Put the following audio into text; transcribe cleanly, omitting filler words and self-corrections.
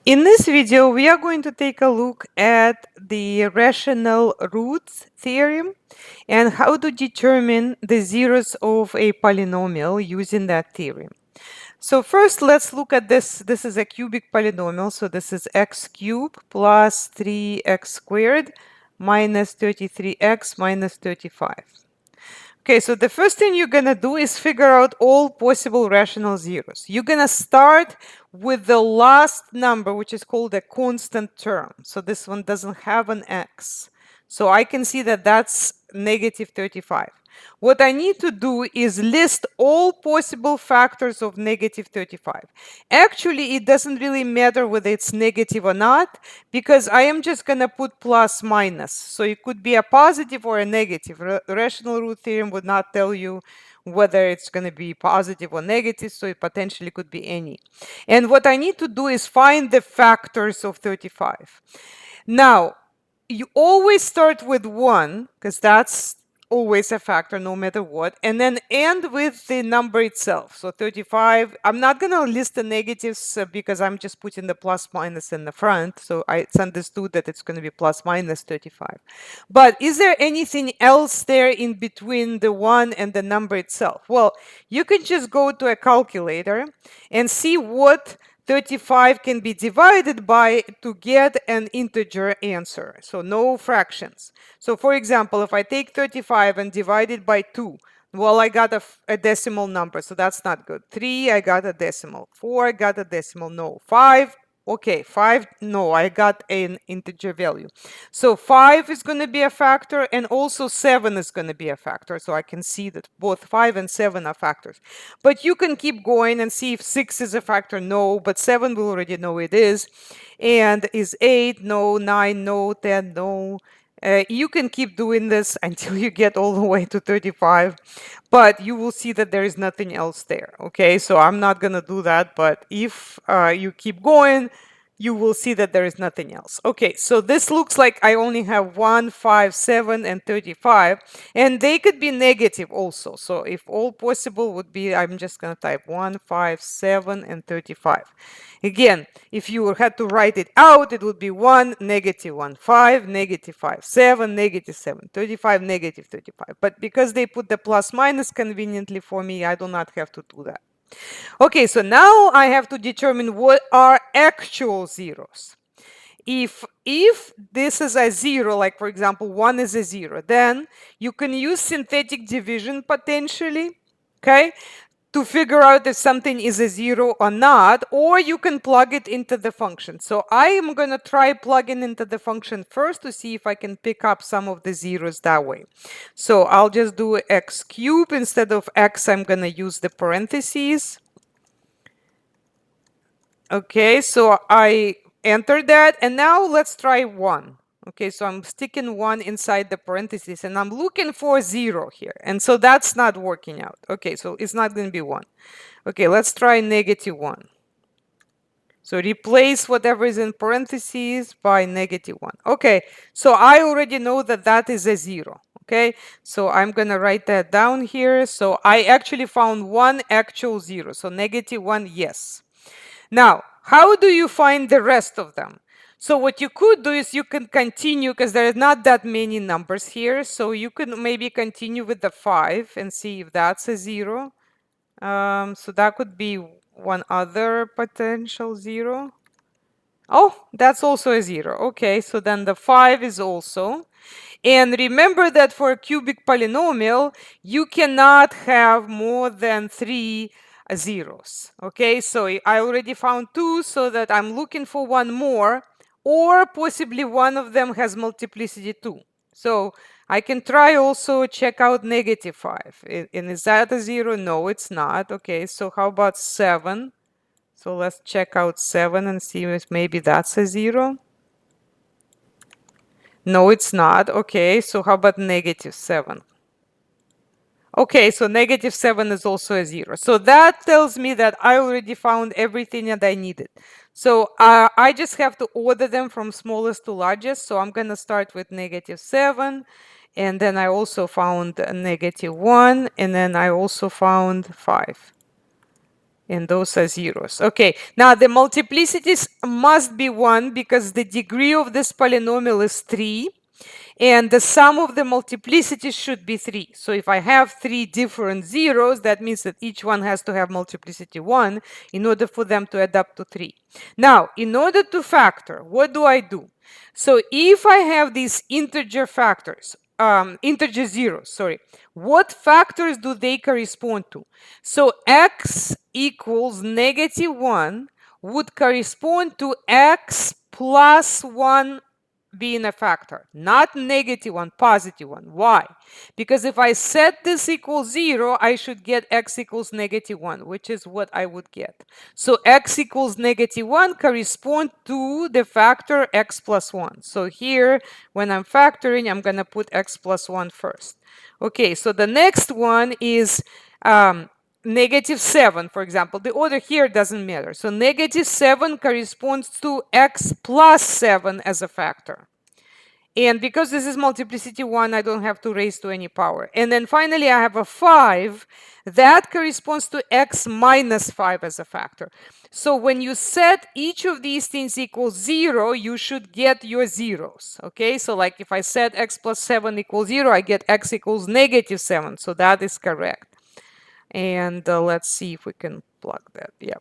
In this video, we are going to take a look at the rational roots theorem and how to determine the zeros of a polynomial using that theorem. So first, let's look at this. This is a cubic polynomial. So this is x cubed plus 3x squared minus 33x minus 35. Okay, so the first thing you're gonna do is figure out all possible rational zeros. You're gonna start with the last number, which is called a constant term. So this one doesn't have an x. So I can see that that's negative 35. What I need to do is list all possible factors of negative 35. Actually, it doesn't really matter whether it's negative or not, because I am just going to put plus minus. So it could be a positive or a negative. Rational root theorem would not tell you whether it's going to be positive or negative, so it potentially could be any. And what I need to do is find the factors of 35. Now, you always start with 1, because that's always a factor no matter what, and then end with the number itself. So 35, I'm not going to list the negatives because I'm just putting the plus minus in the front. So it's understood that it's going to be plus minus 35. But is there anything else there in between the 1 and the number itself? Well, you can just go to a calculator and see what 35 can be divided by to get an integer answer. So no fractions. So for example, if I take 35 and divide it by 2, well, I got a decimal number, so that's not good. 3, I got a decimal. 4, I got a decimal. No. 5, okay. 5, no, I got an integer value. So 5 is going to be a factor, and also 7 is going to be a factor. So I can see that both 5 and 7 are factors. But you can keep going and see if 6 is a factor. No, but 7 we already know it is. And is 8? No. 9? No. 10? No. You can keep doing this until you get all the way to 35, but you will see that there is nothing else there. Okay, so I'm not going to do that, but if you keep going, you will see that there is nothing else. Okay, so this looks like I only have 1, 5, 7, and 35, and they could be negative also. So if all possible would be, I'm just going to type 1, 5, 7, and 35. Again, if you had to write it out, it would be 1, negative 1, 5, negative 5, 7, negative 7, 35, negative 35. But because they put the plus minus conveniently for me, I do not have to do that. Okay, so now I have to determine what are actual zeros. If this is a 0, like for example 1 is a 0, then you can use synthetic division potentially, okay, to figure out if something is a 0 or not, or you can plug it into the function. So I am going to try plugging into the function first to see if I can pick up some of the zeros that way. So I'll just do x cubed. Instead of x, I'm going to use the parentheses. Okay, so I entered that, and now let's try 1. Okay, so I'm sticking 1 inside the parentheses, and I'm looking for 0 here. And so that's not working out. Okay, so it's not going to be 1. Okay, let's try negative 1. So replace whatever is in parentheses by negative 1. Okay, so I already know that that is a 0. Okay, so I'm going to write that down here. So I actually found one actual 0. So negative 1, yes. Now, how do you find the rest of them? So what you could do is you can continue, because there are not that many numbers here. So you could maybe continue with the 5 and see if that's a 0. So that could be one other potential 0. Oh, that's also a 0. Okay, so then the 5 is also. And remember that for a cubic polynomial, you cannot have more than 3 zeros. Okay, so I already found 2, so that I'm looking for one more, or possibly one of them has multiplicity 2. So I can try also check out negative 5. And is that a 0? No, it's not. Okay, so how about 7? So let's check out 7 and see if maybe that's a 0. No, it's not. Okay, so how about negative 7? Okay, so negative 7 is also a 0. So that tells me that I already found everything that I needed. So I just have to order them from smallest to largest. So I'm going to start with negative 7. And then I also found negative 1. And then I also found 5. And those are zeros. Okay, now the multiplicities must be 1 because the degree of this polynomial is 3. And the sum of the multiplicities should be 3. So if I have 3 different zeros, that means that each one has to have multiplicity 1 in order for them to add up to 3. Now, in order to factor, what do I do? So if I have these integer factors, integer zeros, sorry, what factors do they correspond to? So x equals -1 would correspond to x plus 1 being a factor, not -1, +1. Why? Because if I set this equals 0, I should get x equals -1, which is what I would get. So x equals -1 correspond to the factor x plus 1. So here, when I'm factoring, I'm going to put x plus 1 first. Okay, so the next one is -7, for example. The order here doesn't matter. So -7 corresponds to x plus 7 as a factor. And because this is multiplicity 1, I don't have to raise to any power. And then finally, I have a 5. That corresponds to x minus 5 as a factor. So when you set each of these things equals 0, you should get your zeros. Okay, so like if I set x plus 7 equals 0, I get x equals -7. So that is correct. And let's see if we can plug that. Yeah.